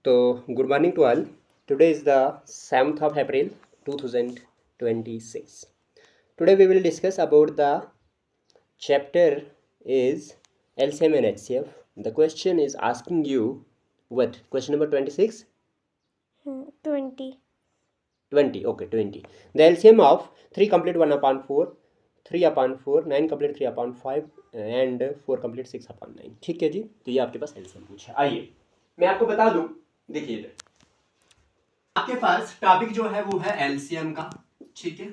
So, good morning to all. Today is the 7th of April 2026. Today we will discuss about the chapter is LCM and HCF. The question is asking you what? Question number 26? 20. 20. Okay, 20. The LCM of 3 complete 1 upon 4, 3 upon 4, 9 complete 3 upon 5 and 4 complete 6 upon 9. ठीक है जी, तो ये आपके पास LCM पूछा। आइए मैं आपको बता दूं, देखिए इधर आपके पास टॉपिक जो है वो है एलसीएम का। ठीक है,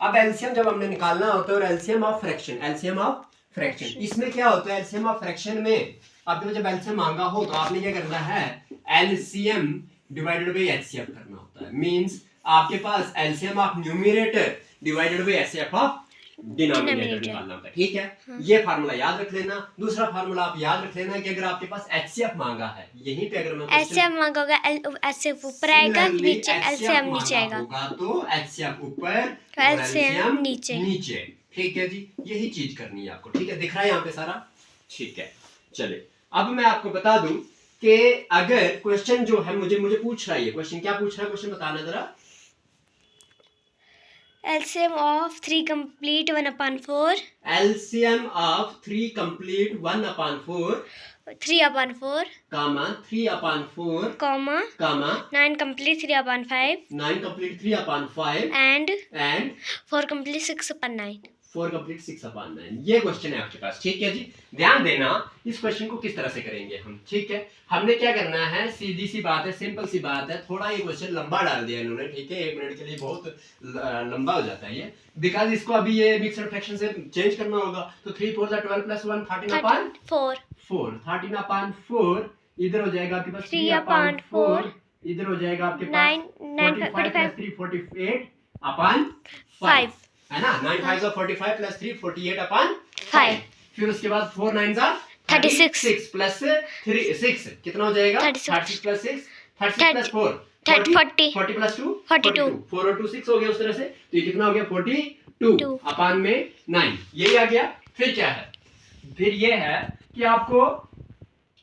अब एलसीएम जब हमने निकालना होता है और LCM of fraction, LCM of fraction, इसमें क्या होता है एलसीएम ऑफ फ्रैक्शन में आपको जब एलसीएम मांगा हो तो आपने क्या करना है, एलसीएम डिवाइडेड बाय एचसीएफ करना होता है। मींस आपके पास LCM of numerator divided by HCF of denominator निकालना होता है। ठीक है, ये फार्मूला याद रख लेना। दूसरा फार्मूला आप याद रख लेना कि अगर आपके पास एचसीएफ मांगा है, यहीं पे अगर मैं एचसीएफ मांगा होगा, एचसीएफ ऊपर आएगा, नीचे एलसीएम नीचे आएगा, तो एचसीएफ ऊपर, एलसीएम नीचे। ठीक है जी, यही चीज करनी है आपको। ठीक है, दिख रहा है यहाँ पे सारा। ठीक है, चले अब मैं आपको बता दूं कि अगर क्वेश्चन जो है मुझे पूछ रहा है, ये क्वेश्चन क्या पूछ रहा है, क्वेश्चन बताना जरा। LCM of 3 complete 1 upon 4. LCM of 3 complete 1 upon 4. 3 upon 4. Comma 3 upon 4. Comma. 9 complete 3 upon 5. 9 complete 3 upon 5. And 4 4 complete 6 upon 9. complete 6 upon 9। ये क्वेश्चन है आपके पास। ठीक है जी, ध्यान देना इस क्वेश्चन को किस तरह से करेंगे हम। ठीक है, हमने क्या करना है, सीधी सी बात है, सिंपल सी बात है। थोड़ा ये क्वेश्चन लंबा डाल दिया इन्होंने। ठीक है, 1 मिनट के लिए बहुत लंबा हो जाता है ये, बिकॉज इसको अभी ये मिक्सड फ्रैक्शन से चेंज करना होगा। तो 3 4 12 + 1 13 upon 4 13 upon 4 इधर हो जाएगा आपके पास 3 upon 4, इधर हो जाएगा आपके पास 45 + 3 48 upon 5 है ना। 9 5 45 + 3 48 upon 5। फिर उसके बाद 4 9 36 6 + 3 6 कितना हो जाएगा, 36 + 6 36 + 4 40 40 + 2 42 4 और 2 6 हो गया उस तरह से। तो ये कितना हो गया, 42 अपॉन में 9, यही आ गया। फिर क्या है, फिर ये है कि आपको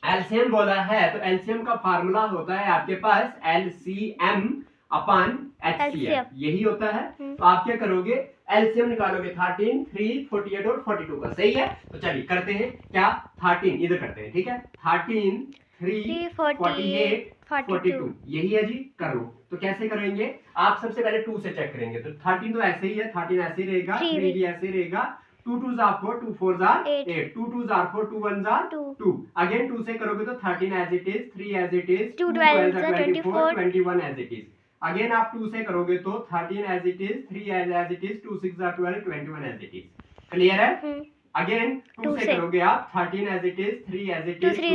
एलसीएम बोला है, तो एलसीएम का फार्मूला होता है आपके पास एलसीएम अपॉन एचसीएफ, यही होता है। तो आप क्या करोगे, एलसीएम निकालोगे 13 3 48 और 42 का। सही है, तो चलिए करते हैं क्या, 13 इधर करते हैं। ठीक है, 13 3 48 42 यही है जी, करो। तो कैसे करेंगे, आप सबसे पहले 2 से चेक करेंगे। तो 13 तो ऐसे ही है, 13 ऐसे ही रहेगा, 3 भी ऐसे ही रहेगा, 2 2 4 2 4 8 2 2 4 2 1 2 अगेन 2 से करोगे तो 13 as it is, 3 as it is, 2 12 24 21 as it is. Again आप 2 से करोगे तो 13 as it is, 3 as it is, 2 6 12 21 as it is. Clear है। अगेन 2 से करोगे आप 13 as it is, 3 as it is, 2 3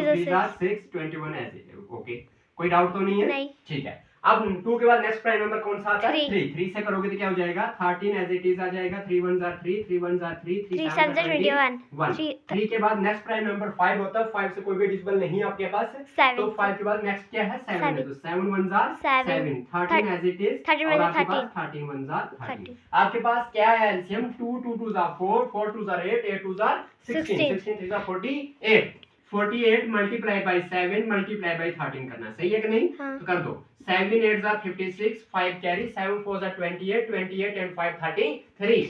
6 21 as it is. Okay, कोई doubt तो नहीं है। ठीक है, अब 2 के बाद नेक्स्ट प्राइम नंबर कौन सा आता है, 3 से करोगे तो क्या हो जाएगा, 13 एज इट इज आ जाएगा, 3 1 3 3 1 3 3 7 21 3 के बाद नेक्स्ट प्राइम नंबर 5 होता है। 5 से कोई भी डिजिबल नहीं है आपके पास, तो 5 के बाद नेक्स्ट क्या है, 7 है। तो 7 1 7 13 एज इट इज, और आपके पास 13 1 13। आपके पास क्या है LCM, 2 2 2 4 4 2 8 8 2 16 16 3 48 48 multiply by 7 multiply by 13 करना। सही है कि नहीं। तो कर दो, 7 8 56 5 कैरी, 7 4 28 28 एंड 5 33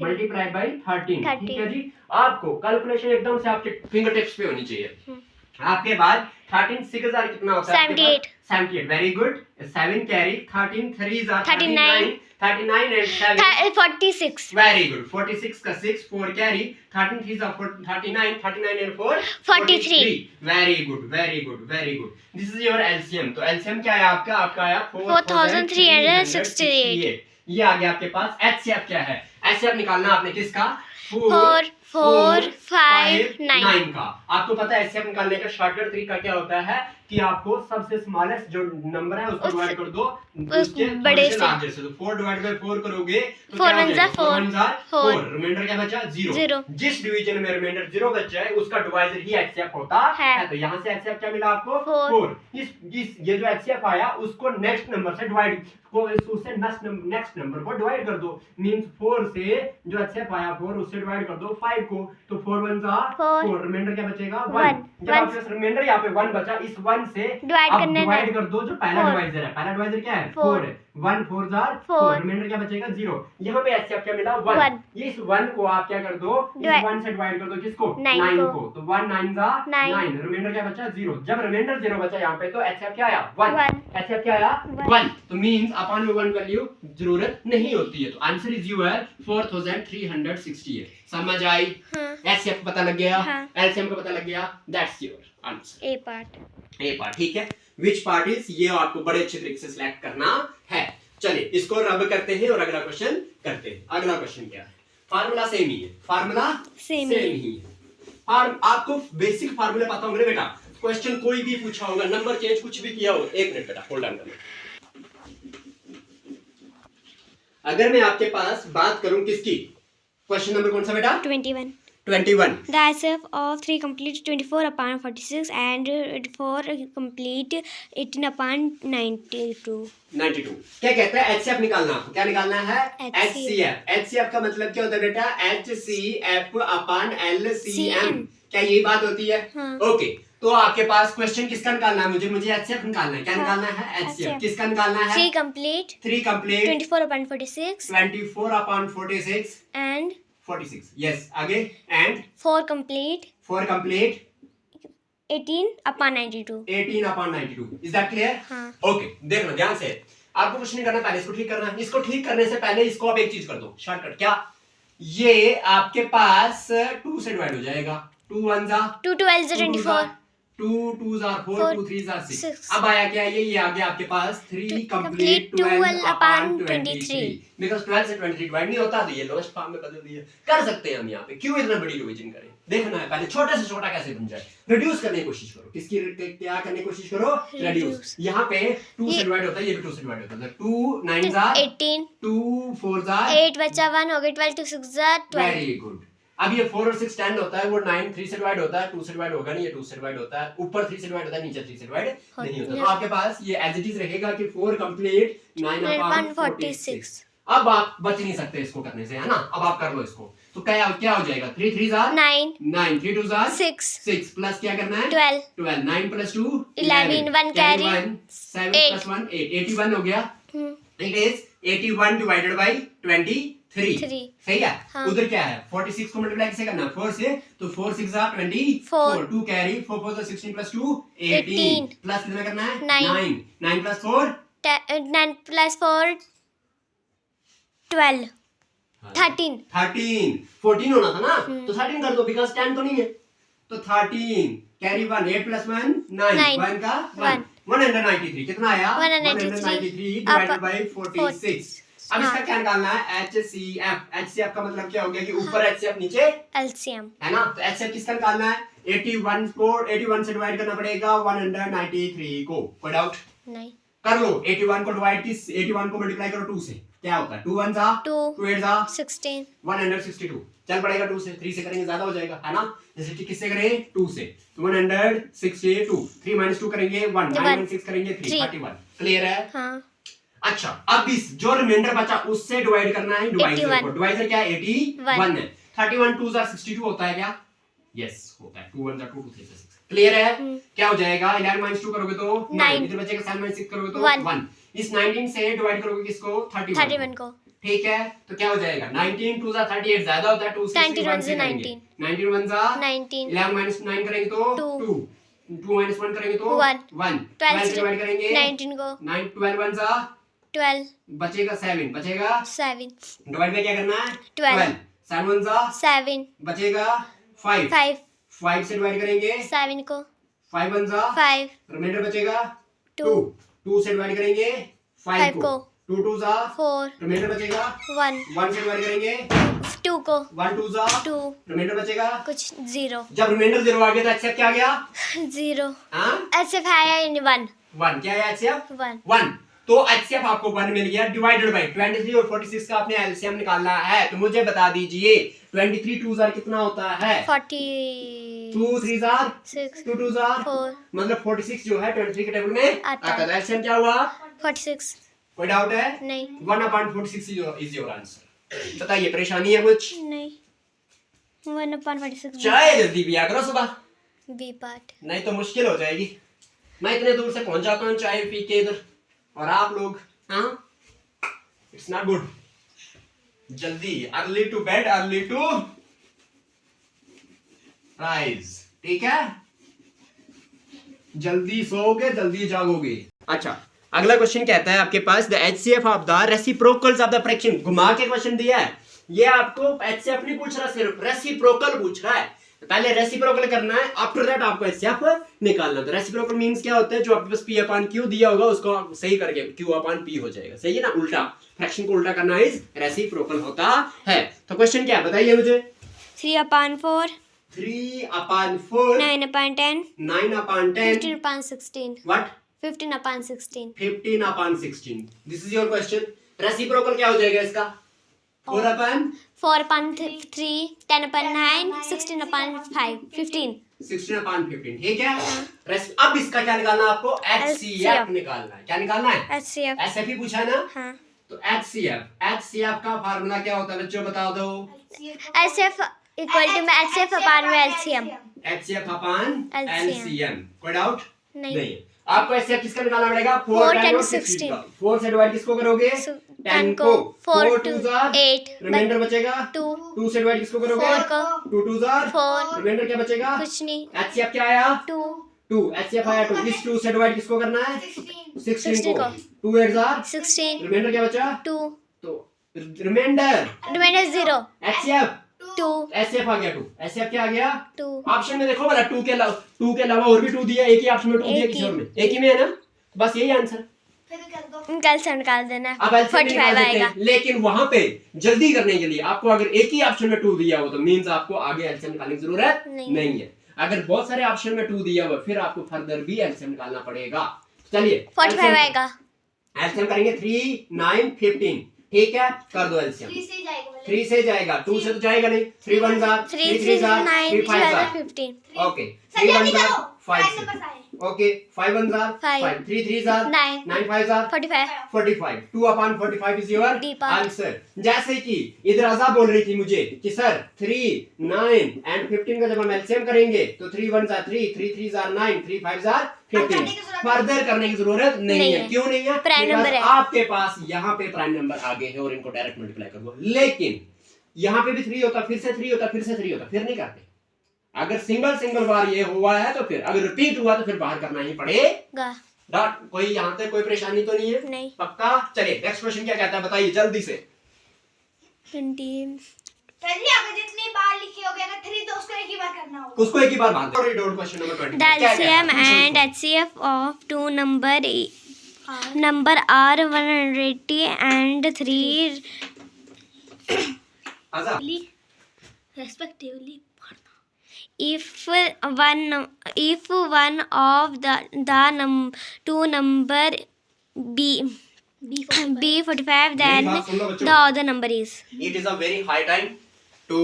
मल्टीप्लाई बाय 13। ठीक है जी, आपको कैलकुलेशन एकदम से आपके फिंगर टिप्स पे होनी चाहिए। आपके बाद 13 6 कितना होता है, 78 very good. 7 carry, 13 3 39 39 and 7 46 very good. 46 का 6 4 carry, 13 3 39 39 and 4 43 very good very good very good. This is your LCM. तो एलसीएम क्या है आपका, आपका आया 4368। ये आ गया आपके पास। एचसीएफ क्या है, एचसीएफ निकालना आपने किसका, 4 4 5 9 का। आपको पता है एचसीएफ निकालने का शॉर्टकट तरीका क्या होता है कि आपको सबसे स्मॉलेस्ट जो नंबर है उसको डिवाइड कर दो उसके बड़े से लार्जेस्ट से। तो 4 डिवाइड बाय 4 करोगे तो 4 1 4 रिमाइंडर क्या बचा, 0। जिस डिवीजन में रिमाइंडर 0 बचा है उसका डिवाइजर ही एचसीएफ होता है। तो यहाँ से एचसीएफ क्या मिला आपको, 4। इस ये जो एचसीएफ आया उसको नेक्स्ट नंबर से डिवाइड उससे नेक्स्ट नंबर को डिवाइड कर दो। मींस 4 से जो एचसीएफ आया 4 उससे डिवाइड कर दो 5 को, तो 4 1 जा 4, 4, रिमाइंडर क्या बचेगा 1। One, जब आपके पास रिमाइंडर यहाँ पे 1 बचा, इस 1 से डिवाइड अब करने डिवाइड कर दो जो पहला Four. डिवाइजर है। पहला डिवाइजर क्या है 4, 4 है। 1 4 जा 4, Four. रिमाइंडर क्या बचेगा 0। यहाँ पे एचसीएफ क्या मिला 1। One. ये इस 1 को आप क्या कर दो, इस Divide. 1 से डिवाइड कर दो किसको 9 9 को। को, तो 1 9 जा Nine. 9, रिमाइंडर क्या बचा 0। जब रिमाइंडर 0 बचा यहाँ पे, तो एचसीएफ क्या आया 1। One. एचसीएफ क्या आया One. 1। तो मींस अपन में 1 वैल्यू जरूरत नहीं होती है। तो आंसर इज योर 4360 है। समझ आई? हाँ, एचसीएफ पता लग गया, हाँ। एलसीएम का पता लग गया, that's your answer. A part. A part ठीक है। विच पार्ट इज, ये आपको बड़े अच्छे तरीके से सिलेक्ट करना है। चलिए इसको रब करते हैं और अगला क्वेश्चन करते हैं। अगला क्वेश्चन क्या है? फार्मूला सेम ही है, फार्मूला सेम ही है। आपको बेसिक फार्मूले पता होंगे बेटा। क्वेश्चन कोई भी पूछा होगा, नंबर चेंज कुछ भी किया हो, एक मिनट बेटा होल्ड ऑन करना। अगर मैं आपके पास बात करूं किसकी, क्वेश्चन नंबर कौन सा बेटा 21. 21। The HCF of 3 complete 24 upon 46 and 4 complete 18 upon 92. 92 क्या कहता है? एचसीएफ निकालना। आपको क्या निकालना है? HCF. एचसीएफ। एचसीएफ का मतलब क्या होता है बेटा? HCF upon LCM. CM. क्या यही बात होती है? हाँ. ओके, तो आपके पास क्वेश्चन किसका निकालना है? मुझे एचसीएफ निकालना है। क्या हाँ. निकालना है? एचसीएफ। HCF. किसका निकालना है? 3 complete 3 complete 24 upon 46 24 upon 46 and 46 yes आगे and 4 complete 4 complete 18 upon 92. 18 upon 92। Is that clear? हाँ. ओके, देखना ध्यान से। आपको कुछ नहीं करना, पहले इसको ठीक करना है। इसको ठीक करने से पहले इसको आप एक चीज कर दो, शॉर्टकट। क्या? ये आपके पास 2 से डिवाइड हो जाएगा। 2 1 जा 2 12 is 24. 2 2 जा 4, 2 3 जा 6। Six. अब आया क्या? ये आ गया आपके पास 3 complete कंप्लीट 12 अपॉन 23. 23। बिकॉज़ 12 से 23 डिवाइड नहीं होता, तो ये लोएस्ट फॉर्म में बदल दिया। कर सकते हैं हम यहाँ पे। क्यों इतना बड़ी डिवीजन करें? देखना है पहले छोटे से छोटा कैसे बन जाए। रिड्यूस करने की कोशिश करो। किसकी क्या करने की कोशिश करो? रिड्यूस। यहाँ पे 2 से डिवाइड होता है, ये भी 2 से डिवाइड होता है। 2 9 जा 18 2 4 जा 8 बचा 1 हो गया 12 2 6 जा 12. Very good. अब ये 4 और 6 10 होता है, वो 9 3 से डिवाइड होता है, 2 से डिवाइड होगा नहीं, ये 2 से डिवाइड होता है। ऊपर 3 से डिवाइड होता है, नीचे 3 से डिवाइड नहीं होता। तो आपके पास ये एज इट इज रहेगा कि 4 कंप्लीट 9 अपॉन 46। अब आप बच नहीं सकते इसको करने से, है ना? अब आप कर लो इसको। तो क्या हो जाएगा? 3 3 जा 9 9, 3 2 जा 6 6 प्लस क्या करना है? 12 12 9 प्लस 2 11 1 carry 7 प्लस 1 8 81 हो गया। It is 81 divided by 23। 3 सही है? हाँ. उधर क्या है? 46 को मल्टीप्लाई किसे करना? 4 से, तो 4 6 जा 24 2 कैरी 4 4 जा 16 प्लस 2 18 प्लस कितना करना है? 9 9 प्लस 4 9 plus 4 12 13 13 14 होना था ना, तो 13 कर दो बिकॉज़ 10 तो नहीं है। तो 13 कैरी 1 8 प्लस 1 9 1 का 1 193 कितना आया? 193 डिवाइडेड बाय 46। अब इसका क्या निकालना है? एचसीएफ। एचसीएफ का मतलब क्या हो गया कि ऊपर एचसीएफ नीचे LCM है ना? तो एचसीएफ किसका निकालना है? 81 को 81 से डिवाइड करना पड़ेगा 193 को। कोई डाउट? नहीं कर लो। 81 को डिवाइड 81 को मल्टीप्लाई करो 2 से, क्या होता है? 2 1 जा 2 2 8 जा 16 162 चल पड़ेगा 2 से। 3 से करेंगे ज्यादा हो जाएगा, है ना? जैसे कि किससे करें? 2 से, तो 162 3 minus 2 करेंगे 1 9 minus 6 करेंगे 3 31। क्लियर है? हाँ. अच्छा, अब इस जो रिमाइंडर बचा उससे डिवाइड करना है डिवाइजर को। डिवाइजर क्या है? 81 है। 31 2 जा 62 होता है क्या? यस होता है। 2 1 जा 2 2 3 6। क्लियर है? क्या हो जाएगा? 11 minus 2 करोगे तो 9, इधर बचेगा 7 minus 6 करोगे तो 1। इस 19 से डिवाइड करोगे किसको? 31 को। ठीक है, तो क्या हो जाएगा? 19 2 जा 38 ज्यादा होता है, 2 से 91 से 19 19 1 जा 19 11 minus 9 करेंगे तो 2 2 minus 1 करेंगे तो 1 12 से डिवाइड करेंगे 19 को 9 12 1 जा 12 बचेगा 7 बचेगा 7 डिवाइड में क्या करना है? 12 7 1 जा 7 बचेगा 5 5 5 से डिवाइड करेंगे 7 को 5 1 जा 5 रिमाइंडर बचेगा 2 2 से डिवाइड करेंगे 5 को 2 2 जा 4 रिमाइंडर बचेगा 1 1 से डिवाइड करेंगे 2 को 1 2 जा 2 रिमाइंडर बचेगा कुछ 0 जब रिमाइंडर 0 आ गया तो एक्सेप्ट क्या आ गया? 0 हां ऐसे आया इन 1 1 क्या है? एक्सेप्ट 1 1। तो एचसीएफ आपको 1 मिल गया डिवाइडेड बाय 23 और 46 का आपने एलसीएम निकालना है। तो मुझे बता दीजिए 23 2 जार कितना होता है? 40 2 3 जार 6 2 2 जार 4 मतलब 46 जो है 23 के टेबल में आता है। आता है। एलसीएम क्या हुआ? 46 कोई डाउट है? नहीं 1/46 इज योर आंसर। बताइए परेशानी है कुछ? नहीं 1/46 चाय जल्दी पिया करो सुबह, B part. नहीं तो मुश्किल हो जाएगी। मैं इतने दूर से पहुंच जाता हूँ चाय पी के इधर, और आप लोग, हाँ, इट्स नॉट गुड। जल्दी, early to bed, early to rise, ठीक है? जल्दी सोओगे, जल्दी जागोगे। अच्छा, अगला क्वेश्चन कहता है आपके पास the HCF of the reciprocals of the fraction. घुमा के क्वेश्चन दिया है, ये आपको एचसीएफ नहीं पूछ रहा, सिर्फ रेसिप्रोकल पूछ रहा है। पहले रेसिप्रोकल करना है, आफ्टर दैट आपको एचसीएफ निकालना है। तो रेसिप्रोकल मींस क्या होता है, जो आपके पास P/Q दिया होगा उसको सही करके Q/P हो जाएगा, सही है ना? उल्टा फ्रैक्शन को उल्टा करना इज रेसिप्रोकल होता है। तो क्वेश्चन क्या है बताइए मुझे। 3/4. 3/4, 9/10. 9/10, 15/16. what? 15/16. 15/16। This is your question. Reciprocal क्या हो जाएगा इसका? 4/3, 4/3, 10/9, 16/5, 15. 16/15, ठीक है? अब इसका क्या निकालना है आपको? HCF निकालना है। क्या निकालना है? HCF. SF ही पूछा है ना? हाँ. तो HCF का फार्मूला क्या होता है बच्चों, बता दो। HCF इक्वल टू में HCF अपान में LCM. HCF अपान LCM। कोई डाउट नहीं. आपको HCF किसका निकालना पड़ेगा? 4, 10 10, और 16. 4 से डिवाइड किसको करोगे? 10 को। 4 2 8. रिमाइंडर बचेगा 2. 2 से डिवाइड किसको करोगे? 4 को. 2 2 4. रिमाइंडर क्या बचेगा? कुछ नहीं. HCF क्या आया? 2. 2। HCF आया 2। इस 2 से डिवाइड किसको करना है? 16 को। 2 8 16. रिमाइंडर क्या बचा? 2. तो रिमाइंडर रिमाइंडर 0. HCF 2. HCF आ गया 2। HCF क्या आ गया? 2. ऑप्शन में देखो वाला 2 के अलावा और भी 2 दिया, एक ही ऑप्शन में 2 दिया, किसी और में एक ही में है ना? बस यही आंसर। कल से निकाल देना. अब LCM 45 आएगा. लेकिन वहां पे जल्दी करने के लिए आपको अगर एक ही ऑप्शन में 2 दिया हो तो मींस आपको आगे LCM निकालने की जरूरत नहीं है। अगर बहुत सारे ऑप्शन में 2 दिया हुआ फिर आपको फर्दर भी LCM निकालना पड़ेगा। चलिए 45 आएगा. LCM करेंगे 3 9 15, ठीक है? कर दो LCM। 3 से जाएगा, 2 से तो जाएगा नहीं। 3 1 3 3 9 3 5 15. Okay 3 1 5 okay 5 1 5 3 3 9 9 5 45. 45। 2/45 is your D part. Answer. जैसे कि इधर आजा बोल रही थी मुझे कि सर 3 9 एंड 15 का जब हम एलसीएम करेंगे तो 3 1 3 3 3 9 3 5 15। फर्दर करने की जरूरत नहीं है। क्यों नहीं है? प्राइम नंबर है। आपके पास यहाँ पे प्राइम नंबर आगे है और इनको डायरेक्ट मल्टीप्लाई कर दो। लेकिन यहाँ पे भी 3 होता, फिर से 3 होता, फिर से 3 होता, फिर नहीं करते। अगर सिंगल बार ये हुआ है तो फिर अगर रिपीट हुआ तो फिर बाहर करना ही पड़ेगा। डॉट कोई यहाँ पे कोई परेशानी तो नहीं है? नहीं। पक्का? चलिए नेक्स्ट क्वेश्चन क्या कहता है बताइए जल्दी से। 20. अगर जितनी बार लिखी होगी अगर 3 तो उसको एक ही बार करना होगा। उसको एक ही बार बांध दो। Read out question number 20। The LCM and HCF of two number are 180 and 3 आजा respectively. If one of the two number be 45, then the other number is. It is a very high time to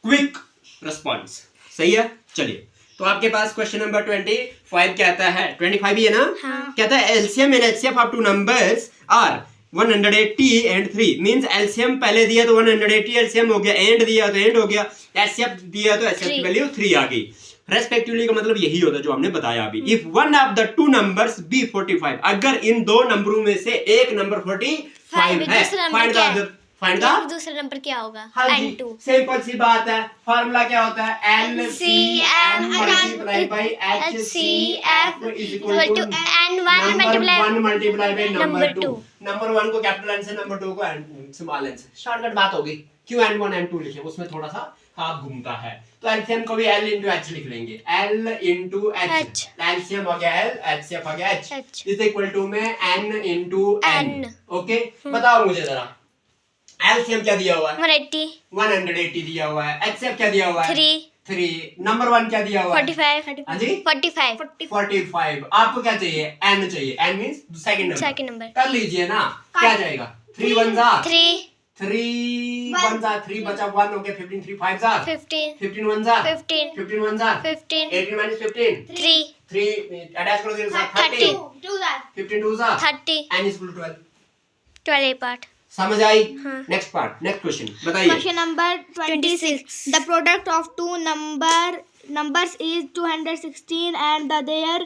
quick response। सही है? चलिए तो आपके पास question number 25 कहता है, 25 ही है ना? हाँ। कहता है LCM and HCF of two numbers are 180 and 3 means LCM पहले दिया तो 180 LCM हो गया, एंड दिया तो एंड हो गया, HCF दिया तो HCF की वैल्यू 3 आ गई। रेस्पेक्टिवली का मतलब यही होता है जो हमने बताया अभी। If one of the two numbers be 45, अगर इन दो नंबरों में से एक नंबर 45 है, फाइंड द दूसरा नंबर क्या होगा? हाँ जी, N2. सिंपल सी बात है। फार्मूला क्या होता है? LCM multiply by HCF is equal to N1 multiply by number number 2। two. Number 1 को कैपिटल एन से, नंबर 2 को स्मॉल एन से। शॉर्टकट बात होगी। क्यों N1 N2 लिखे? उसमें थोड़ा सा हाथ घूमता है। तो एलसीएम को भी L into H लिख लेंगे। L into H। एलसीएम हो गया L, HCF हो गया H इज इक्वल टू में N into N। ओके, बताओ मुझे जरा एलसीएम क्या दिया हुआ है? 180 दिया हुआ है। HCF क्या दिया हुआ है? 3। नंबर 1 क्या दिया हुआ है? 45. हाँ जी 45। आपको क्या चाहिए? N चाहिए। N means second number. कर लीजिए ना, क्या जाएगा? 3 1 3 1 3 बचा 1 हो गया। 15 3 5 15 1 15 1 18 minus 15 3 अटैच करो 0 30 15 2 n is equal to 12। 12 part. समझ आई? हाँ। नेक्स्ट पार्ट, नेक्स्ट क्वेश्चन बताइए। Question number 26. The product of two numbers is 216 and their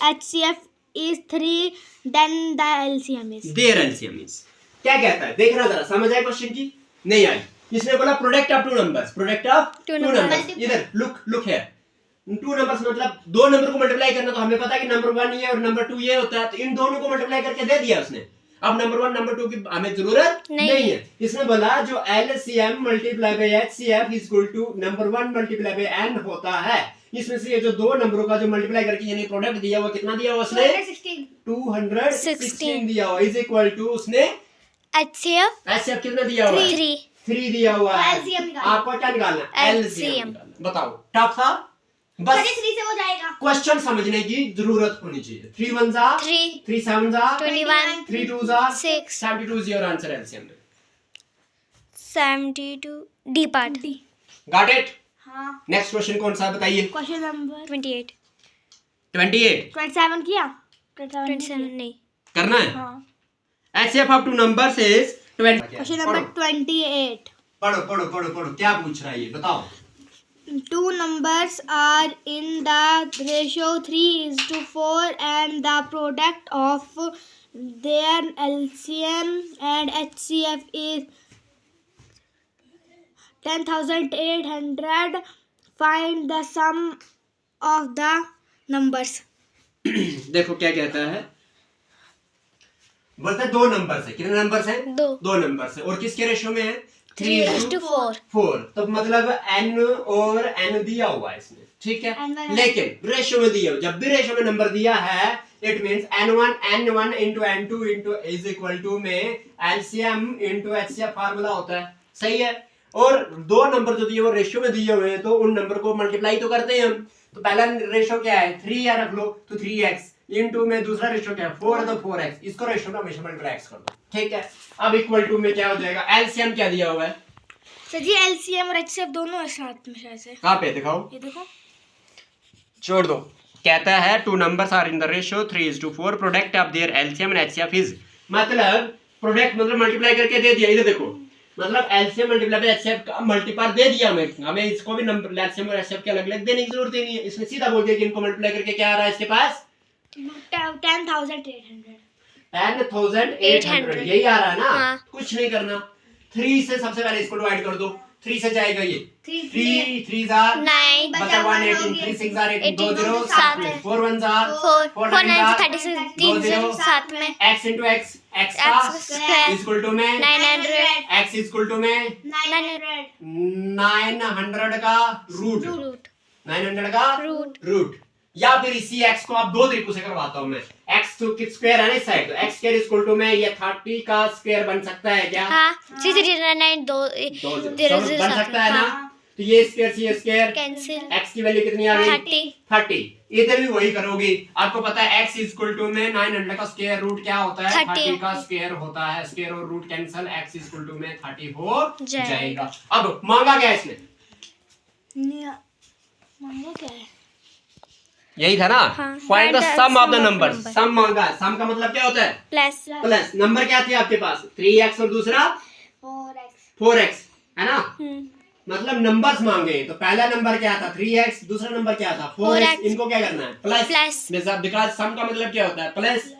HCF is 3. Then the LCM is. Their LCM is, क्या कहता है देखना जरा, समझ आए क्वेश्चन की? नहीं आई। इसने बोला product of two numbers, product of Two two numbers. Numbers. इधर लुक है, टू नंबर्स मतलब दो नंबर को मल्टीप्लाई करना, तो हमें पता है कि नंबर 1 ये और नंबर 2 ये होता है, तो इन दोनों को मल्टीप्लाई करके दे दिया उसने। अब नंबर 1 नंबर 2 की हमें जरूरत नहीं है। इसने बोला जो LCM multiply by HCF is equal to number 1 multiply by n होता है। इसमें से ये जो दो नंबरों का जो मल्टीप्लाई करके यानी प्रोडक्ट दिया हुआ, कितना दिया हुआ उसने? 216 दिया हुआ, इज इक्वल टू उसने HCF एचसीएफ कितना दिया हुआ है? 3 दिया हुआ है। LCM निकालना। आपको क्या निकालना है? LCM निकालना। बताओ, टफ था? बस 33 से हो जाएगा। क्वेश्चन समझने की जरूरत होनी चाहिए। 3 1 जा 3 3 7 जा 21 3 2 जा 6 72 is your answer LCM में। 72 D part Got it? हाँ। नेक्स्ट क्वेश्चन कौन सा है बताइए? Question number 28 28 27 किया? 27 नहीं करना है। हाँ। HCF of two numbers is 20। Question number 28. पढ़ो पढ़ो पढ़ो पढ़ो, क्या पूछ रहा है ये बताओ। Two numbers are in the ratio 3:4 and the product of their LCM and HCF is 10,800. Find the sum of the numbers. देखो क्या कहता है, बोलते हैं दो नंबर है। कितने नंबर है? दो नंबर है। और किसके रेशो में है? 3:4। तो मतलब n और n दिया हुआ है इसमें, ठीक है। लेकिन रेशो में दिया, जब भी रेशो में नंबर दिया है it means n1 into n2 into is equal to में LCM into HCF फार्मूला होता है, सही है। और दो नंबर जो दिए वो रेशो में दिए हुए हैं, तो उन नंबर को मल्टीप्लाई तो करते हैं हम। तो पहला रेशो क्या है? 3 या रख लो तो 3x इनटू में दूसरा रेशो क्या है? 4 है तो 4x। इसको रेशो में हमेशा मल्टीप्लाई x कर दो, ठीक है। अब इक्वल टू में क्या हो जाएगा? LCM क्या दिया हुआ है? सर जी LCM और HCF दोनों है साथ में शायद से। कहाँ पे दिखाओ? ये देखो। छोड़ दो। कहता है two numbers are in the ratio 3:4, product of their LCM and HCF is, मतलब प्रोडक्ट मतलब मल्टीप्लाई करके दे दिया। इधर देखो, मतलब एलसीएम मल्टीप्लाई बाय एचसीएफ का मल्टीपार दे दिया हमें इसको भी नंबर एलसीएम और एचसीएफ के अलग-अलग देने की जरूरत ही नहीं है। इसने सीधा बोल दिया कि इनको मल्टीप्लाई करके क्या आ रहा है इसके पास? 10,800। 10,800 यही आ रहा है ना। हाँ। कुछ नहीं करना, 3 से सबसे पहले इसको डिवाइड कर दो। 3 से जाएगा ये 3 3 are 9 बचा 118, 3 6 are 18, 2 0 सात 7 है। 4 1 are 4 9 36 3 0 7 में x into x x का X square इक्वल टू में 900 x इक्वल टू में 900 का रूट, 900 का रूट। या फिर इसी x को आप दो तरीकों से करवाता हूं मैं। x तो किस स्क्वायर है ना इस साइड, तो x स्क्वायर इक्वल टू में ये 30 का स्क्वायर बन सकता है क्या? हाँ 339 2 बन सकता है ना। तो ये स्क्वायर से ये स्क्वायर कैंसिल x की वैल्यू कितनी आ गई? 30। इधर भी वही करोगे। आपको पता है x इक्वल टू में 900 का स्क्वायर रूट क्या होता है? 30 का स्क्वायर होता है। स्क्वायर और root cancel, x equal to में 30 हो जाएगा। अब मांगा क्या इसने? मांगा क्या है? यही था ना। हाँ। Find the sum of the numbers. number. Sum मांगा। सम का मतलब क्या होता है? Plus plus. नंबर क्या थे आपके पास? 3x और दूसरा 4x है ना। मतलब नंबर्स मांगे, तो पहला नंबर क्या था? 3x, दूसरा नंबर क्या था? 4x। इनको क्या करना है? प्लस। बिकॉज़ सम का मतलब क्या होता है? प्लस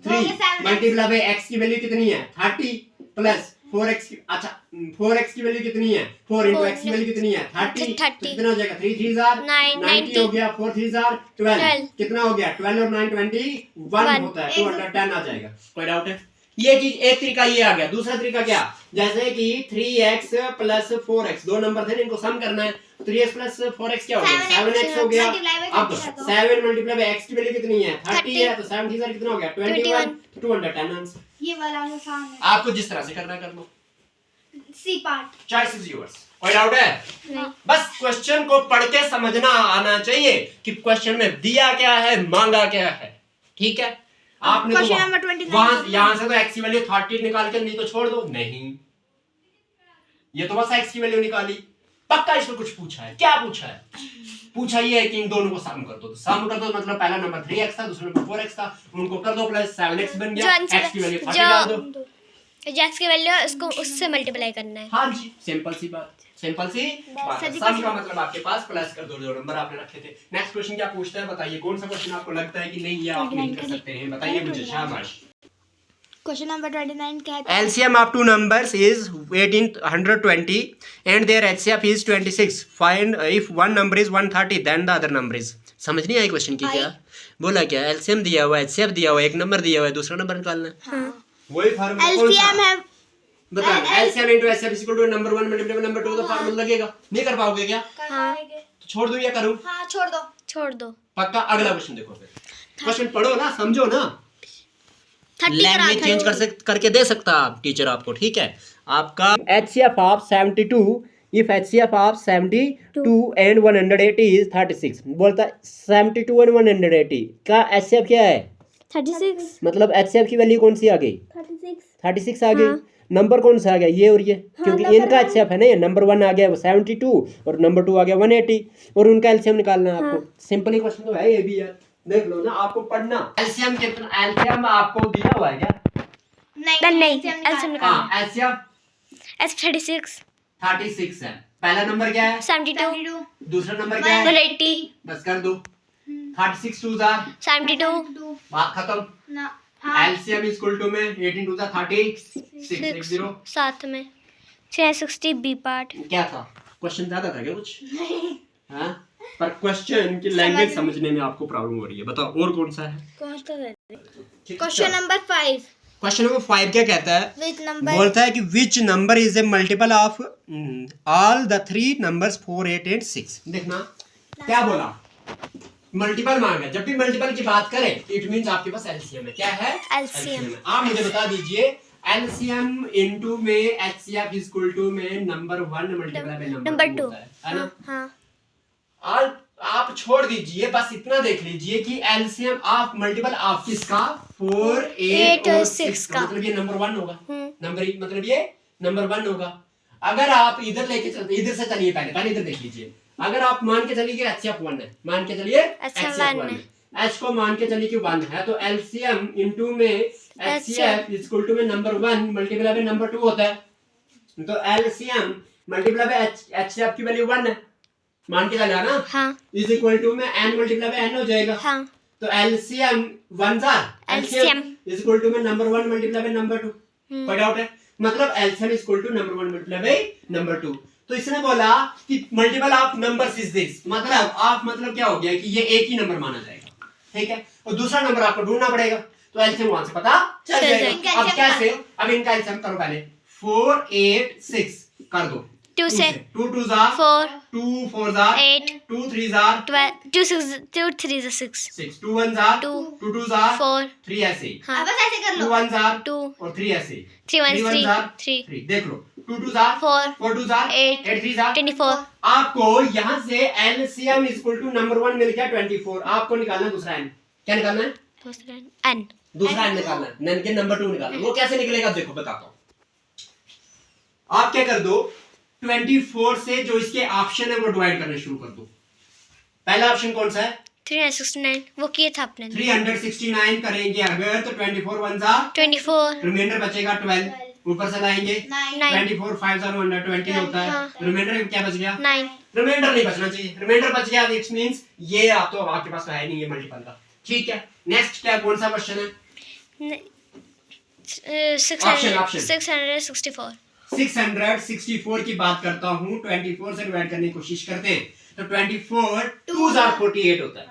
3 मल्टीप्लाई बाय x की वैल्यू कितनी है? 30 प्लस 4x की, अच्छा 4x की वैल्यू कितनी है? 4 into x की वैल्यू कितनी है? 30। तो कितना हो जाएगा? 3 3 are 90 हो गया, 4 3 are 12। कितना हो गया? 12 और 9 21 होता है। 210 आ जाएगा। कोई डाउट है? ये चीज एक तरीका ये आ गया। दूसरा तरीका क्या? जैसे कि 3x प्लस 4x दो नंबर थे, इनको सम करना है। 3x प्लस 4x क्या हो गया? 7x हो गया। अब 7 मल्टीप्लाई बाय x की वैल्यू कितनी है? 30 है, तो 7 3 कितना हो गया? 21। 210 आंसर। ये वाला आसान है। आपको जिस तरह से करना कर लो। C part. Choice is yours. कोई डाउट है? बस क्वेश्चन को पढ़ के समझना आना चाहिए कि क्वेश्चन में दिया क्या है, मांगा क्या है, ठीक है। आपने क्वेश्चन नंबर 29 वहां यहां से तो x की वैल्यू 30 निकाल के नहीं तो छोड़ दो। नहीं, ये तो बस x की वैल्यू निकाली। पक्का इसमें कुछ पूछा है? क्या पूछा है? पूछा ये है कि इन दोनों को सम कर दो। तो सम कर दो मतलब पहला नंबर 3x था, दूसरा नंबर 4x था, उनको कर दो प्लस 7x बन गया। x की वैल्यू 30 डाल दो। x की वैल्यू इसको उससे मल्टीप्लाई करना है। हाँ जी, सिंपल सी बात है। सम का मतलब आपके पास प्लस कर दो जो नंबर आपने रखे थे। नेक्स्ट क्वेश्चन क्या पूछता है बताइए, कौन सा क्वेश्चन आपको लगता है कि नहीं ये आप नहीं कर सकते हैं, बताइए मुझे, शाबाश। क्वेश्चन नंबर 29 कहता है LCM of two numbers is 1820 and their HCF is 26. Find if one number is 130 then the other number is. समझ नहीं आई क्वेश्चन की क्या बोला? क्या LCM दिया हुआ है, HCF दिया हुआ है, एक नंबर दिया हुआ है, दूसरा नंबर निकालना है। हाँ। वही फार्मूला LCM है बता, LCM into HCF is equal to number 1 multiplied by number 2 का फार्मूला लगेगा, नहीं कर पाओगे क्या? हाँ। तो छोड़ दूं या करूं? हाँ छोड़ दो पक्का? अगला क्वेश्चन देखो, फिर क्वेश्चन पढ़ो ना, समझो ना, 30 लैंग्वेज चेंज करके दे सकता आप टीचर आपको, ठीक है। आपका HCF of 72 if HCF of 72 and 180 is 36। बोलता 72 एंड 180 का HCF क्या है? 36। मतलब HCF की वैल्यू कौन सी आ गई? 36 आ गई। नंबर कौन सा आ गया? ये और ये, क्योंकि इनका HCF है ना, ये नंबर 1 आ गया वो 72 और नंबर 2 आ गया 180 और उनका LCM निकालना है आपको। सिंपल ही क्वेश्चन तो है ये भी यार, देख लो ना, आपको पढ़ना। LCM कितना? LCM आपको दिया हुआ है क्या? नहीं LCM निकालना। हाँ, LCM S 36 है। पहला नंबर क्या है? 72। दूसरा नंबर क्या है? 180। बस कर दो। 36 2 जार 72। बात खत्म। ना LCM इज इक्वल टू में 18 2 36 60 साथ में 660 बी पार्ट। क्या था? क्वेश्चन ज्यादा था क्या कुछ? हाँ, पर क्वेश्चन की लैंग्वेज समझने में आपको प्रॉब्लम हो रही है। बताओ और कौन सा है? क्वेश्चन नंबर 5 क्वेश्चन नंबर 5 क्या कहता है? विच नंबर बोलता है कि which number is a multiple of all the 3 numbers 4 8 and 6। देखना क्या बोला, मल्टीपल मांगा। जब भी मल्टीपल की बात करें इट मींस आपके पास एलसीएम है। क्या है? LCM। है। आप मुझे बता दीजिए एलसीएम इनटू में HCF इज इक्वल टू में नंबर 1 मल्टीप्लाई बाय नंबर 2 है ना? हाँ। और आप छोड़ दीजिए, बस इतना देख लीजिए कि एलसीएम ऑफ मल्टीपल ऑफ किसका? 4 8 और 6 का, मतलब ये नंबर 1 होगा। नंबर मतलब ये नंबर 1 होगा। अगर आप इधर लेके चलते, इधर से चलिए, पहले इधर देख लीजिए। अगर आप मान के चलिए कि HCF 1 है, मान के चलिए HCF 1 है, H को मान के चलिए कि 1 है, तो LCM इनटू में HCF इज इक्वल टू में नंबर 1 मल्टीप्लाई बाय नंबर 2 होता है। तो LCM मल्टीप्लाई बाय HCF की वैल्यू 1 है, मान के चला ना? हाँ। इज इक्वल टू में n मल्टीप्लाई बाय n हो जाएगा। हाँ। तो LCM 1 जार LCM इज इक्वल टू में नंबर 1 मल्टीप्लाई बाय नंबर 2। कोई डाउट है? मतलब LCM is equal to number 1 multiply by number 2। तो इसने बोला कि multiple of numbers is this, मतलब ऑफ मतलब क्या हो गया कि ये एक ही नंबर माना जाएगा, ठीक है। और दूसरा नंबर आपको ढूंढना पड़ेगा, तो एलसीएम वहां से पता चल जाएगा। अब कैसे? अब इनका एलसीएम करो पहले। 4 8 6 कर दो 2 से 2 2 jar 4 2 4 jar 8 2 3 jar 12 2 6 2 3 is 6 6 2 1 jar 2 2 2 jar 4 3 ऐसे हाँ। बस ऐसे कर 2 लो 1 जार 2 और 3 ऐसे 3 1 3 जार 3 देख लो 2 2 जार 4 4 2 जार 8 8 3 जार 24 आपको यहाँ से LCM is equal to number 1 मिल गया 24। आपको निकालना है दूसरा n। क्या निकालना है? दूसरा n दूसरा n निकालना है, n के नंबर 2 निकालना। वो कैसे निकलेगा देखो बताता हूँ। आप क्या कर दो, 24 से जो इसके ऑप्शन है वो डिवाइड करना शुरू कर दो। पहला ऑप्शन कौन सा है? 369 वो किया था आपने 369 करेंगे अगर तो 24 1 जा 24 रिमाइंडर बचेगा 12, ऊपर से लाएंगे 9 24 5 जा 120 होता है। हाँ। रिमाइंडर क्या बच गया? 9 रिमाइंडर नहीं बचना चाहिए, रिमाइंडर बच गया इट मींस ये आप तो आपके पास है नहीं ये मल्टीपल का, ठीक है। नेक्स्ट क्या कौन सा क्वेश्चन है? 664 664 की बात करता हूँ, 24 से डिवाइड करने की कोशिश करते हैं तो 24 2 जार 48 होता है।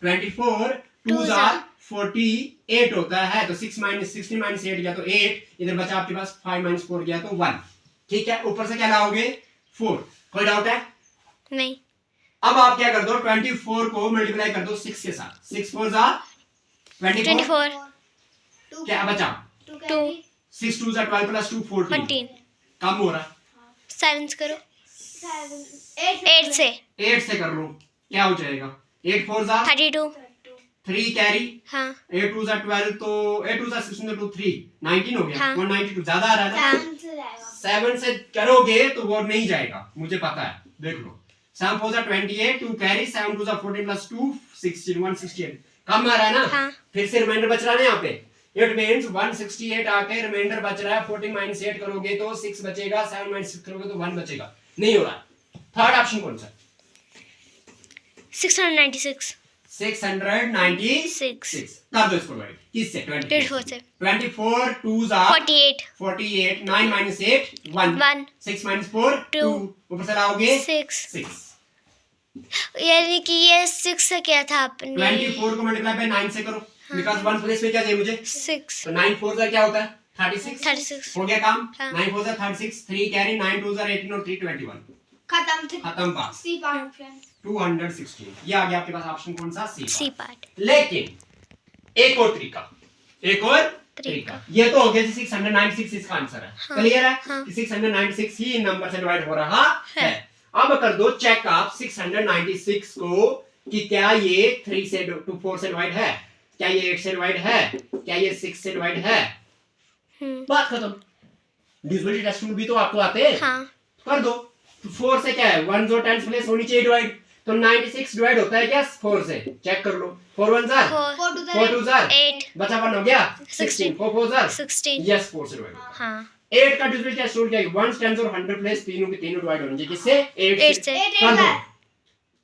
24 2 जार 48 होता है, तो 6 माइनस 16 माइनस 8 गया तो 8, इधर बचा आपके पास 5 माइनस 4 गया तो 1, ठीक है। ऊपर से क्या लाओगे? 4। कोई डाउट है? नहीं। अब आप क्या कर दो, 24 को मल्टीप्लाई कर दो 6 के साथ। 6 4 जार 24 क्या बचा? 2 6 2 जार 12 प्लस 2 14 कम हो रहा है। 7 करो 8 से 8 से कर लो क्या हो जाएगा? 8 4 जार 32 3 कैरी हाँ 8 2 जार 12 तो 8 2 जार 16 2 3 19 हो गया। हाँ। 192 ज्यादा आ रहा है हाँ। ना? 7 से करोगे तो वो नहीं जाएगा, मुझे पता है, देख लो। 7 4 जार 28 2 कैरी 7 2 जार 14 प्लस 2 16 168 कम आ रहा है ना? हाँ। फिर से रिमाइंडर बच रहा है ना यहाँ पे, इट मींस 168 आके रिमाइंडर बच रहा है 14 माइनस 8 करोगे तो 6 बचेगा, 7 माइनस 6 करोगे तो 1 बचेगा, नहीं हो रहा। थर्ड ऑप्शन कौन सा? 696 696 कर दो इसको डिवाइड किससे? 24 से 24 2s are 48 48 9 minus 8 1 1 6 minus 4 2 2 ऊपर से लाओगे 6 6 यानी कि ये 6 से क्या था आपने? 24 को मल्टीप्लाई बाय 9 से करो बिकॉज़ 1 प्लेस में क्या चाहिए मुझे? 6 तो 9 4 का क्या होता है? 36 36 हो गया काम। हाँ। 9 4 36 3 कैरी 9 2 18 और 3 21 खत्म पास। सी पार्ट फ्रेंड 216 ये आ गया आपके पास ऑप्शन कौन सा? सी सी पार्ट। लेकिन एक और तरीका ये तो हो गया 696 इसका आंसर है। हाँ, क्लियर है हाँ। कि 696 ही इन नंबर से डिवाइड हो रहा है। अब कर दो चेक आप 696 को कि क्या ये 3 से 4 से डिवाइड है, क्या ये 8 से डिवाइड है, क्या ये 6 से डिवाइड है। बात खत्म। डिविजिबिलिटी टेस्ट भी तो आपको आते हैं। हाँ कर दो। 4 से क्या है 1 और 10 प्लेस होनी चाहिए डिवाइड, तो 96 डिवाइड होता है क्या 4 से? चेक कर लो। 4 1 जार 4 2 जार 8 बचा 1 हो गया 16 4 4 जार 16 यस 4 से डिवाइड। हाँ 8 का डिविजिबिलिटी टेस्ट क्या है? 1 10 और 100 प्लेस तीनों के तीनों डिवाइड होने चाहिए किससे? 8 से कर दो।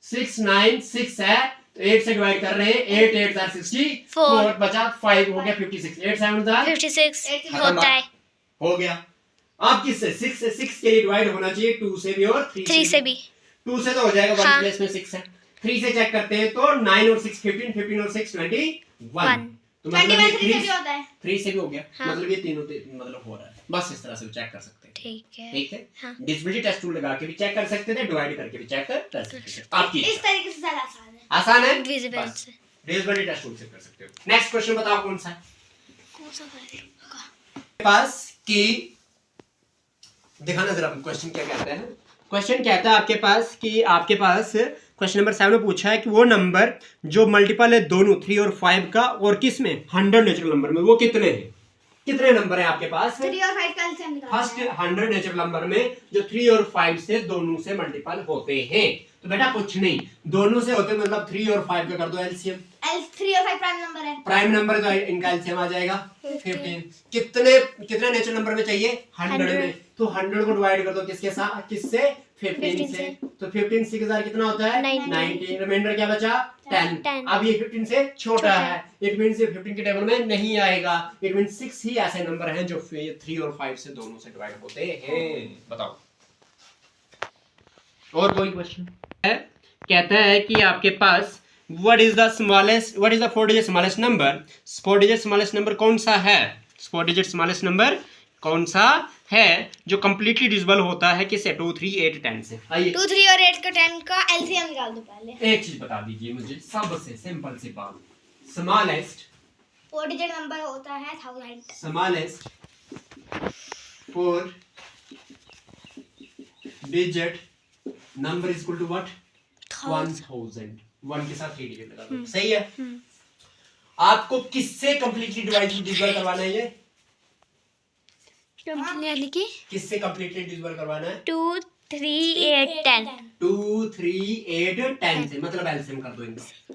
6 9 6 है तो 8 से डिवाइड कर रहे हैं 8 8 जार 64 बचा 5 हो गया 56 8 7 जार 56 होता है। हो गया। अब किससे? 6 से 6 के लिए डिवाइड होना चाहिए 2 से भी और 3 से भी 2 से तो हो जाएगा 1 हाँ। प्लेस में 6 है। 3 से चेक करते हैं तो 9 और 6 15 15 और 6 21 तो मतलब ये 3 से भी हो गया। हाँ। मतलब ये तीनों मतलब हो रहा है। बस इस तरह से चेक कर सकते हैं। ठीक है। ठीक है। हाँ। डिविजिबिलिटी टेस्ट टूल लगा के भी चेक कर सकते थे, डिवाइड करके भी चेक कर सकते थे। आपकी इस तरीके से ज्यादा आसान है। आसान है। डिविजिबल बस। से डिविजिबिलिटी टेस्ट टूल से कर सकते हो। नेक्स्ट क्वेश्चन बताओ कौन सा है? कौन सा करें? पास की दिखाना जरा क्वेश्चन क्या कहता है। क्वेश्चन कहता है आपके पास कि आपके पास क्वेश्चन नंबर 7 में पूछा है कि वो नंबर जो मल्टीपल है दोनों 3 और 5 का और किस में 100 नेचुरल नंबर में वो कितने हैं? कितने नंबर है आपके पास? 3 और 5 का एलसीएम निकालना फर्स्ट 100 नेचुरल नंबर में जो 3 और 5 से दोनों से मल्टीपल होते हैं। तो बेटा कुछ नहीं, दोनों से होते मतलब 3 और 5 का कर दो एलसीएम। 3 और 5 प्राइम नंबर है। प्राइम नंबर तो इनका एलसीएम आ जाएगा 15। कितने नेचुरल नंबर में चाहिए? 100 में। तो 100 को डिवाइड कर दो किसके साथ? किससे? 15 से। तो 15 6000 कितना होता है? 90। रिमाइंडर क्या बचा? 10। अब ये 15 से छोटा है, इट मींस ये 15 के टेबल में नहीं आएगा। इट मींस 6 ही ऐसे नंबर हैं जो 3 और 5 से दोनों से डिवाइड होते हैं। बताओ और कोई क्वेश्चन है? कहता है कि आपके पास what is the 4 digit smallest number? 4 digit smallest number कौन सा है? 4 डिजिट स्मॉलेस्ट नंबर कौन सा है जो कंप्लीटली डिविजिबल होता है किससे? 2 3 8 10 से। आइए 2 3 और 8 का 10 का एलसीएम निकाल दो पहले। एक चीज बता दीजिए मुझे, सबसे सिंपल सी बात। स्मॉलेस्ट 4 डिजिट नंबर होता है 1000। Smallest 4 digit number is equal to what? 1000। 1 के साथ 3 डिजिट लगा दो। सही है। आपको किससे कंप्लीटली डिविजिबल करवाना है? ये यानी कि किससे कंप्लीटली डिविजिबल करवाना है? 2 3 8 10 2 3 8 10 से, मतलब एलसीएम कर दो इनका।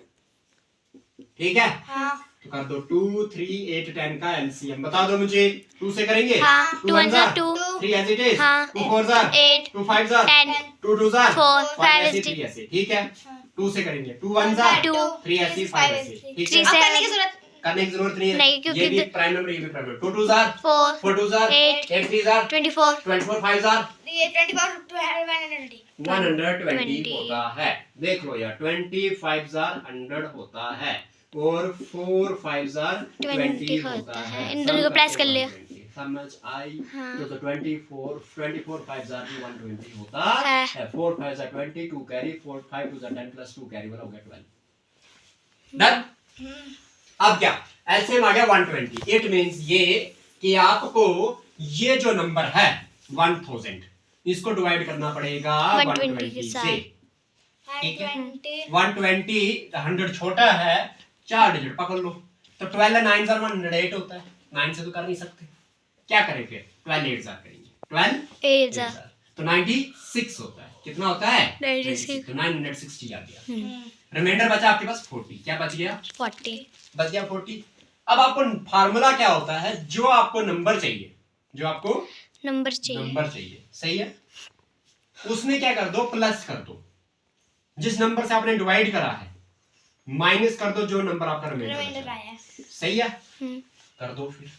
ठीक है। हां तो कर दो 2 3 8 10 का एलसीएम बता दो मुझे। 2 से करेंगे? हाँ, 2 1 जार 2 3 एज इट इज। हाँ, 2 4 जार 8 2 5 जार 10 2 2 जार 4 5 ऐसे ऐसे 3 ऐसे। ठीक है। 2 से करेंगे 2 1 जार 2 3 ऐसे 5 ऐसे। ठीक 3 है। से करने की जरूरत करने की जरूरत नहीं है। नहीं, क्योंकि ये भी प्राइम नंबर, ये भी prime number. 2 2 jar 4 4 2 jar 8 8 3 jar 24 24 5 jar ये 24 120 120 होता है। देख लो यार 25 जार 100 होता है और 4 5 जार 20 होता है। इन दोनों को प्लस कर लिया। समझ आई? हाँ। तो 24 5 जार भी 120 होता है। 4 5 jar 20 2 carry 4 5 2 jar 10 plus 2 carry वाला हो गया 12। डन। अब क्या एलसीएम आ गया 120। इट मींस ये कि आपको ये जो नंबर है 1000 इसको डिवाइड करना पड़ेगा 120 से। ठीक है। 120 100 छोटा है, 4 डिजिट पकड़ लो। तो 12 9 जार 108 होता है। 9 से तो कर नहीं सकते, क्या करें फिर? 12 8 जार करेंगे। 12 8 जार तो 96 होता है। कितना होता है? 96। तो 960 आ गया। रिमाइंडर बचा आपके पास 40। क्या बच गया? 40 बच गया 40। अब आपको फार्मूला क्या होता है, जो आपको नंबर चाहिए, जो आपको नंबर चाहिए। नंबर चाहिए, सही है, उसमें क्या कर दो, प्लस कर दो, जिस नंबर से आपने डिवाइड करा है माइनस कर दो जो नंबर आपका रिमाइंडर आया। सही है, कर दो। फिर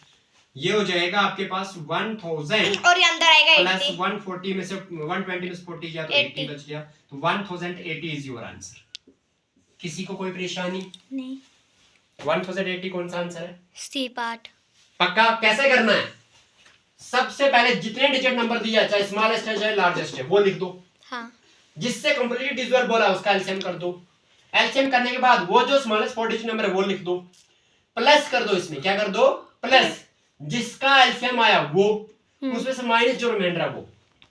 ये हो जाएगा आपके पास 1000 और ये अंदर आएगा प्लस 80। 140 में से 120 में से 40 गया तो 80 बच गया, तो 1080 इज योर आंसर। किसी को कोई परेशानी नहीं। 1080 कौन सा आंसर है? C part. पक्का? कैसे करना है, सबसे पहले जितने डिजिट नंबर दिया, चाहे स्मॉलेस्ट है चाहे लार्जेस्ट है, वो लिख दो। हाँ। जिससे कंप्लीट डिजिट बोला उसका एलसीएम कर दो। एलसीएम करने के बाद वो जो स्मॉलेस्ट 4 डिजिट नंबर है वो लिख दो, प्लस कर दो, इसमें क्या कर दो, प्लस जिसका एलसीएम आया वो, उसमें से माइनस जो रिमाइंडर है वो,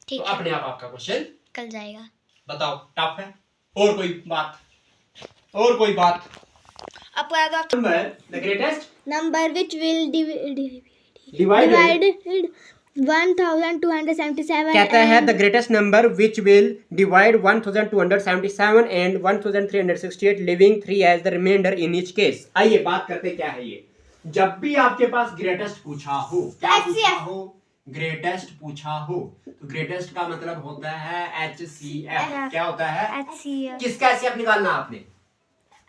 तो अपने आप आपका क्वेश्चन निकल जाएगा। बताओ, टफ है? और कोई बात, और कोई बात? अब बता दो number the greatest number which will divided 1277 कहता है the greatest number which will divide 1277 and 1368 leaving 3 as the remainder in each case. आइए बात करते क्या है ये। जब भी आपके पास ग्रेटेस्ट पूछा हो, क्या पूछा हो, ग्रेटेस्ट पूछा हो, तो ग्रेटेस्ट का मतलब होता है HCF। क्या होता है? HCF। किसका HCF निकालना आपने?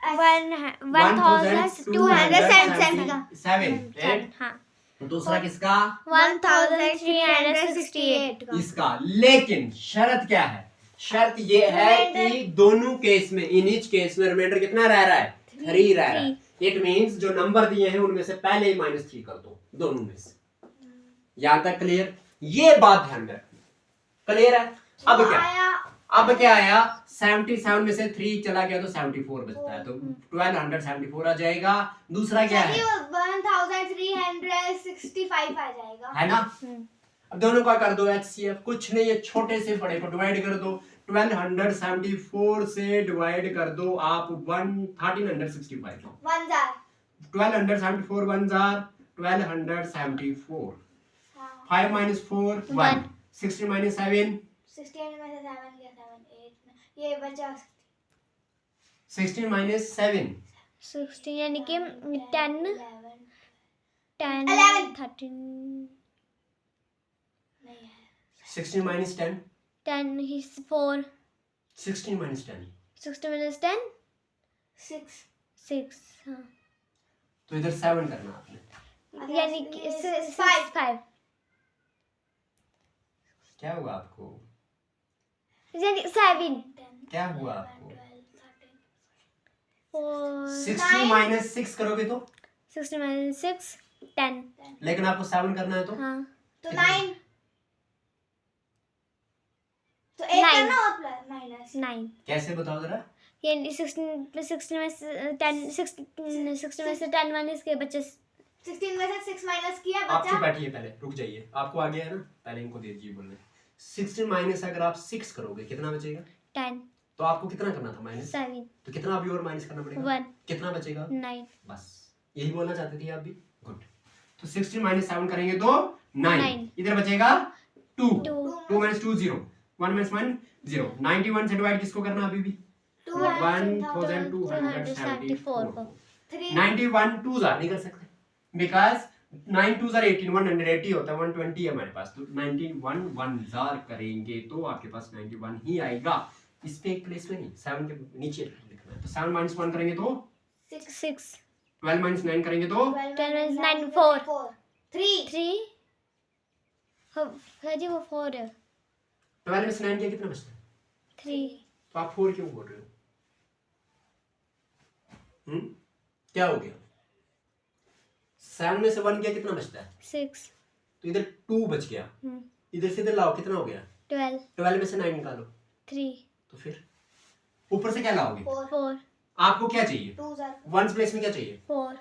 1277 हाँ। दूसरा किसका? 1368 का। इसका। लेकिन शर्त क्या है? शर्त ये है कि दोनों केस में, इन ईच केस में रिमाइंडर कितना रह रहा है? 3 रह रहा है। इट मींस जो नंबर दिए हैं उनमें से पहले ही -3 कर दो, दोनों में से। यहां तक क्लियर? ये बात ध्यान में रखनी। क्लियर है? अब क्या? अब क्या आया? 77 में से 3 चला गया तो 74 बचता है, तो 1274 आ जाएगा। दूसरा क्या है? 1365 आ जाएगा, है ना? अब दोनों का कर दो HCF। कुछ नहीं है, छोटे से बड़े को डिवाइड कर दो। 1274 से डिवाइड कर दो आप 1365 को। 1274 1 जार 1274। 5 - 4 1, 16 - 7 16 में से 7 गया 7 8 ये बचा 16 - 7 16 यानी कि 10 10 11 13 16 - 10 10 is 4 16 - 10 60 minus 10 6 6 हाँ। तो इधर 7 करना आपने। यानी कि 5 क्या हुआ आपको? यानी 7 क्या हुआ आपको? 4 16 - 6 करोगे तो 60 minus 6 10 लेकिन आपको 7 करना है तो हाँ तो 9 तो 8 9 करना और प्लस माइनस 9 कैसे बताओ जरा? यानी 16 में से 10 60 में से 10 माइनस के बच्चे 16 में से 6 माइनस किया आप चुप बचा बैठिए, पहले रुक जाइए, आपको आ गया है ना, पहले इनको दे दीजिए बोलने। 16 माइनस अगर आप 6 करोगे कितना बचेगा? 10 तो आपको कितना करना था माइनस? 7 तो कितना अभी और माइनस करना पड़ेगा? 1 कितना बचेगा? 9 बस यही बोलना चाहते थे आप भी। गुड। तो 16 - 7 करेंगे तो 9। इधर बचेगा 2 2 - 2 0 1 - 1 0। 91 से डिवाइड किसको करना अभी भी? 1274 को। 91 2 जार नहीं कर सकते बिकॉज 9 2 जार 18 180 होता है, 120 है हमारे पास, तो 91 1 जार करेंगे तो आपके पास 91 ही आएगा। इस पे एक प्लेस में नहीं, 7 के नीचे लिखना है। तो 7 - 1 करेंगे तो 6 12 - 9 करेंगे तो 10 minus 9 4 3 जी वो 4 है 12 में से 9 किया कितना बचता है? 3 तो आप 4 क्यों बोल रहे हो? क्या हो गया? 7 में से 1 किया कितना बचता है? 6 तो इधर 2 बच गया, इधर से इधर लाओ कितना हो गया? 12 12 में से 9 निकालो 3 तो फिर ऊपर से क्या लाओगे? 4 आपको क्या चाहिए? 2 जार 1 प्लेस में क्या चाहिए? 4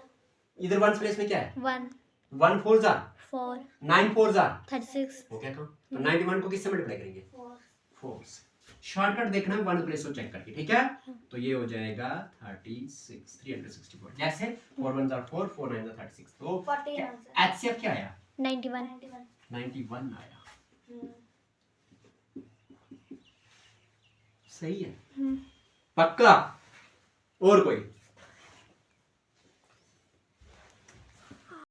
इधर 1 प्लेस में क्या है? 1 1 4 जार 4 9 4 जार 36 हो गया। तो 91 को किससे मल्टीप्लाई करेंगे? 4 से। शॉर्टकट देखना है 1 प्लेस को चेक करके, ठीक है? तो ये हो जाएगा 36 364 जैसे 4 1 जार 4 4 9 जार 36। तो 40 HCF क्या आया? 91 91 आया। सही है? पक्का? और कोई?